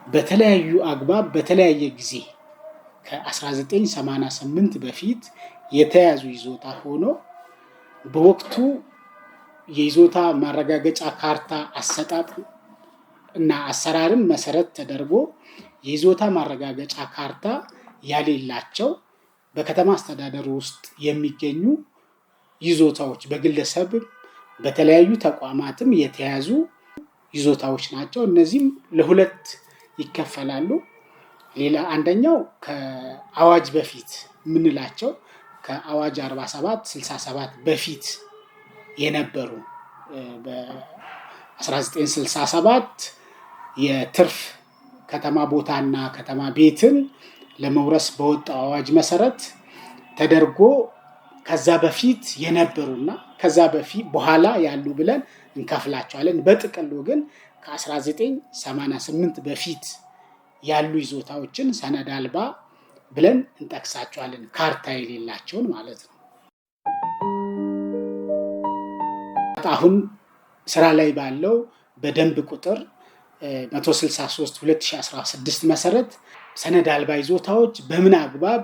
በተለያዩ አግባብ በተለያየ ጊዜ ከ1988 በፊት የተያዙ ይዞታ ሆኖ በወቅቱ የይዞታ ማረጋገጫ ካርታ አሰጣጥ እና አሰራርን መሰረት ተደርጎ የይዞታ ማረጋገጫ ካርታ ያሌላቸው በከተማ አስተዳደሩ ውስጥ የሚገኙ ይዞታዎች በግለሰብ በተለያዩ ተቋማትም የተያዙ ይዞታዎች ናቸው። እነዚህም ለሁለት ይከፈላሉ። አንደኛው ከአዋጅ በፊት የምንላቸው ከአዋጅ 47/67 በፊት የነበሩ በ1967 የትርፍ ከተማ ቦታና ከተማ ቤትን ለመውረስ በወጣው አዋጅ መሰረት ተደርጎ ከዛ በፊት የነበሩና ከዛ በፊት በኋላ ያሉ ብለን እንከፍላቸዋለን። በጥቅሉ ግን ከ1988 በፊት ያሉ ይዞታዎችን ሰነድ አልባ ብለን እንጠቅሳቸዋለን፣ ካርታ የሌላቸውን ማለት ነው። አሁን ስራ ላይ ባለው በደንብ ቁጥር 163/2016 መሰረት ሰነድ አልባ ይዞታዎች በምን አግባብ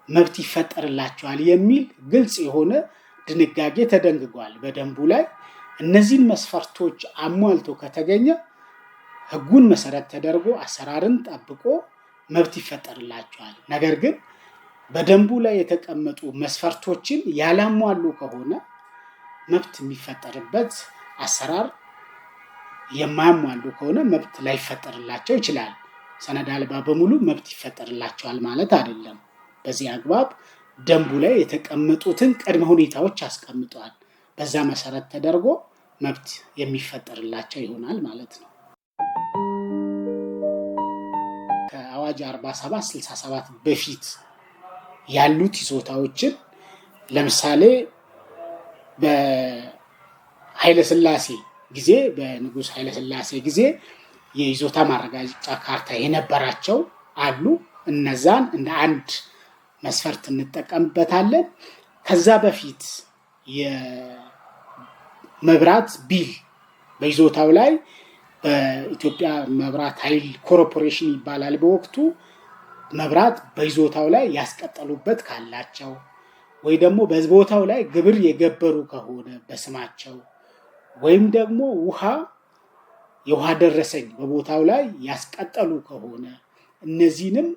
መብት ይፈጠርላቸዋል የሚል ግልጽ የሆነ ድንጋጌ ተደንግጓል በደንቡ ላይ። እነዚህን መስፈርቶች አሟልቶ ከተገኘ ህጉን መሰረት ተደርጎ አሰራርን ጠብቆ መብት ይፈጠርላቸዋል። ነገር ግን በደንቡ ላይ የተቀመጡ መስፈርቶችን ያላሟሉ ከሆነ መብት የሚፈጠርበት አሰራር የማያሟሉ ከሆነ መብት ላይፈጠርላቸው ይችላል። ሰነድ አልባ በሙሉ መብት ይፈጠርላቸዋል ማለት አይደለም። በዚህ አግባብ ደንቡ ላይ የተቀመጡትን ቅድመ ሁኔታዎች አስቀምጧል። በዛ መሰረት ተደርጎ መብት የሚፈጠርላቸው ይሆናል ማለት ነው። ከአዋጅ 47/67 በፊት ያሉት ይዞታዎችን ለምሳሌ በኃይለሥላሴ ጊዜ በንጉስ ኃይለሥላሴ ጊዜ የይዞታ ማረጋገጫ ካርታ የነበራቸው አሉ። እነዛን እንደ አንድ መስፈርት እንጠቀምበታለን። ከዛ በፊት የመብራት ቢል በይዞታው ላይ በኢትዮጵያ መብራት ኃይል ኮርፖሬሽን ይባላል በወቅቱ መብራት በይዞታው ላይ ያስቀጠሉበት ካላቸው ወይ ደግሞ በቦታው ላይ ግብር የገበሩ ከሆነ በስማቸው ወይም ደግሞ የውሃ ደረሰኝ በቦታው ላይ ያስቀጠሉ ከሆነ እነዚህንም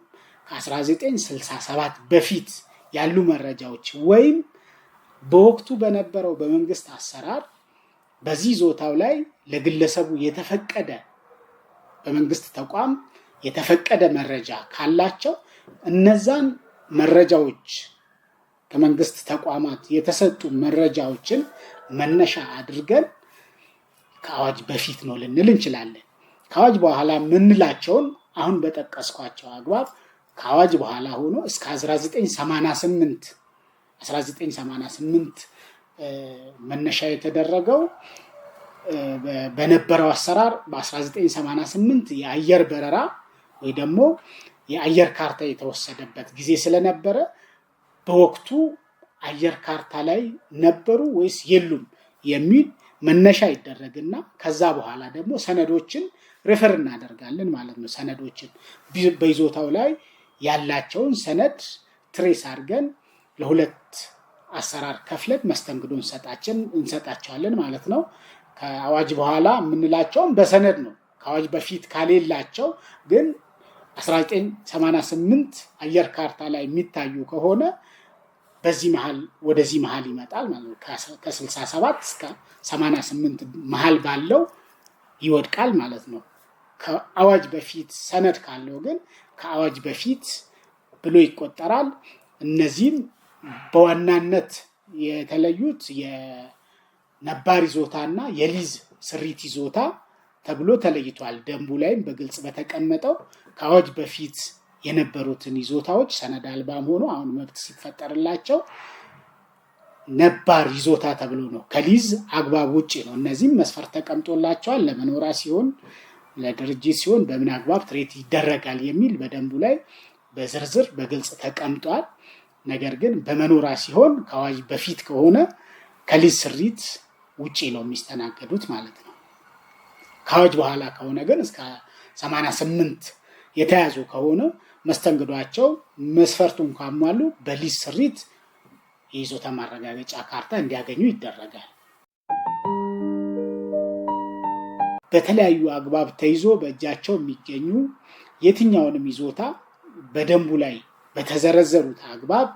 ከ1967 በፊት ያሉ መረጃዎች ወይም በወቅቱ በነበረው በመንግስት አሰራር በዚህ ይዞታው ላይ ለግለሰቡ የተፈቀደ በመንግስት ተቋም የተፈቀደ መረጃ ካላቸው እነዛን መረጃዎች ከመንግስት ተቋማት የተሰጡ መረጃዎችን መነሻ አድርገን ከአዋጅ በፊት ነው ልንል እንችላለን። ከአዋጅ በኋላ የምንላቸውን አሁን በጠቀስኳቸው አግባብ ከአዋጅ በኋላ ሆኖ እስከ 1988 መነሻ የተደረገው በነበረው አሰራር በ1988 የአየር በረራ ወይ ደግሞ የአየር ካርታ የተወሰደበት ጊዜ ስለነበረ በወቅቱ አየር ካርታ ላይ ነበሩ ወይስ የሉም የሚል መነሻ ይደረግና ከዛ በኋላ ደግሞ ሰነዶችን ሬፈር እናደርጋለን ማለት ነው። ሰነዶችን በይዞታው ላይ ያላቸውን ሰነድ ትሬስ አድርገን ለሁለት አሰራር ከፍለን መስተንግዶ እንሰጣቸዋለን ማለት ነው። ከአዋጅ በኋላ የምንላቸውም በሰነድ ነው። ከአዋጅ በፊት ካሌላቸው ግን 1988 አየር ካርታ ላይ የሚታዩ ከሆነ በዚህ መሃል ወደዚህ መሃል ይመጣል ማለት ነው። ከ67 እስከ 88 መሃል ባለው ይወድቃል ማለት ነው። ከአዋጅ በፊት ሰነድ ካለው ግን ከአዋጅ በፊት ብሎ ይቆጠራል። እነዚህም በዋናነት የተለዩት የነባር ይዞታና የሊዝ ስሪት ይዞታ ተብሎ ተለይቷል። ደንቡ ላይም በግልጽ በተቀመጠው ከአዋጅ በፊት የነበሩትን ይዞታዎች ሰነድ አልባም ሆኖ አሁን መብት ሲፈጠርላቸው ነባር ይዞታ ተብሎ ነው፣ ከሊዝ አግባብ ውጭ ነው። እነዚህም መስፈርት ተቀምጦላቸዋል። ለመኖሪያ ሲሆን ለድርጅት ሲሆን በምን አግባብ ትሬት ይደረጋል የሚል በደንቡ ላይ በዝርዝር በግልጽ ተቀምጧል። ነገር ግን በመኖሪያ ሲሆን ከአዋጅ በፊት ከሆነ ከሊዝ ስሪት ውጪ ነው የሚስተናገዱት ማለት ነው። ከአዋጅ በኋላ ከሆነ ግን እስከ 88 የተያዙ ከሆነ መስተንግዷቸው መስፈርቱን ካሟሉ በሊዝ ስሪት የይዞታ ማረጋገጫ ካርታ እንዲያገኙ ይደረጋል። በተለያዩ አግባብ ተይዞ በእጃቸው የሚገኙ የትኛውንም ይዞታ በደንቡ ላይ በተዘረዘሩት አግባብ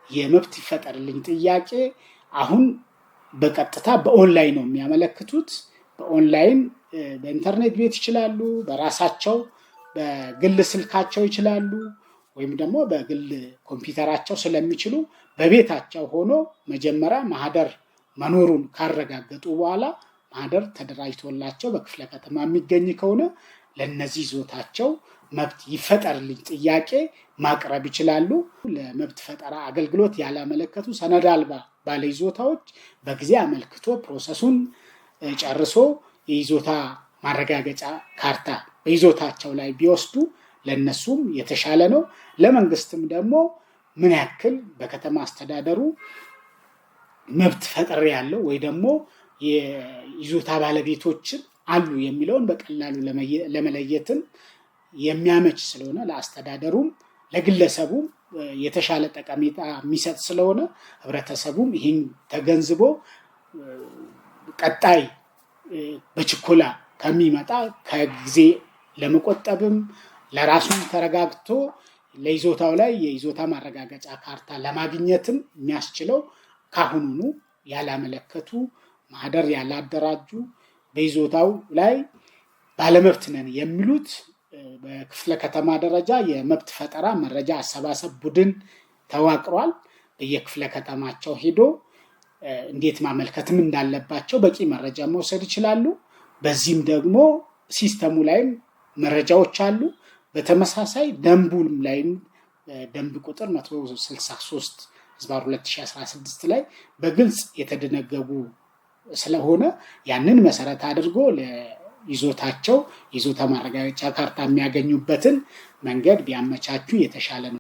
የመብት ይፈጠርልኝ ጥያቄ አሁን በቀጥታ በኦንላይን ነው የሚያመለክቱት። በኦንላይን በኢንተርኔት ቤት ይችላሉ፣ በራሳቸው በግል ስልካቸው ይችላሉ፣ ወይም ደግሞ በግል ኮምፒውተራቸው ስለሚችሉ በቤታቸው ሆኖ መጀመሪያ ማህደር መኖሩን ካረጋገጡ በኋላ ማህደር ተደራጅቶላቸው በክፍለ ከተማ የሚገኝ ከሆነ ለነዚህ ይዞታቸው መብት ይፈጠርልኝ ጥያቄ ማቅረብ ይችላሉ። ለመብት ፈጠራ አገልግሎት ያላመለከቱ ሰነድ አልባ ባለ ይዞታዎች በጊዜ አመልክቶ ፕሮሰሱን ጨርሶ የይዞታ ማረጋገጫ ካርታ በይዞታቸው ላይ ቢወስዱ ለነሱም የተሻለ ነው። ለመንግስትም ደግሞ ምን ያክል በከተማ አስተዳደሩ መብት ፈጠር ያለው ወይ ደግሞ የይዞታ ባለቤቶችን አሉ የሚለውን በቀላሉ ለመለየትም የሚያመች ስለሆነ ለአስተዳደሩም ለግለሰቡም የተሻለ ጠቀሜታ የሚሰጥ ስለሆነ ህብረተሰቡም ይህን ተገንዝቦ ቀጣይ በችኮላ ከሚመጣ ከጊዜ ለመቆጠብም ለራሱም ተረጋግቶ ለይዞታው ላይ የይዞታ ማረጋገጫ ካርታ ለማግኘትም የሚያስችለው ካሁኑኑ ያላመለከቱ ማህደር ያላደራጁ በይዞታው ላይ ባለመብት ነን የሚሉት በክፍለ ከተማ ደረጃ የመብት ፈጠራ መረጃ አሰባሰብ ቡድን ተዋቅሯል። በየክፍለ ከተማቸው ሄዶ እንዴት ማመልከትም እንዳለባቸው በቂ መረጃ መውሰድ ይችላሉ። በዚህም ደግሞ ሲስተሙ ላይም መረጃዎች አሉ። በተመሳሳይ ደንቡም ላይም ደንብ ቁጥር 163/2016 ላይ በግልጽ የተደነገጉ ስለሆነ ያንን መሰረት አድርጎ ለይዞታቸው ይዞታ ማረጋገጫ ካርታ የሚያገኙበትን መንገድ ቢያመቻቹ የተሻለ ነው።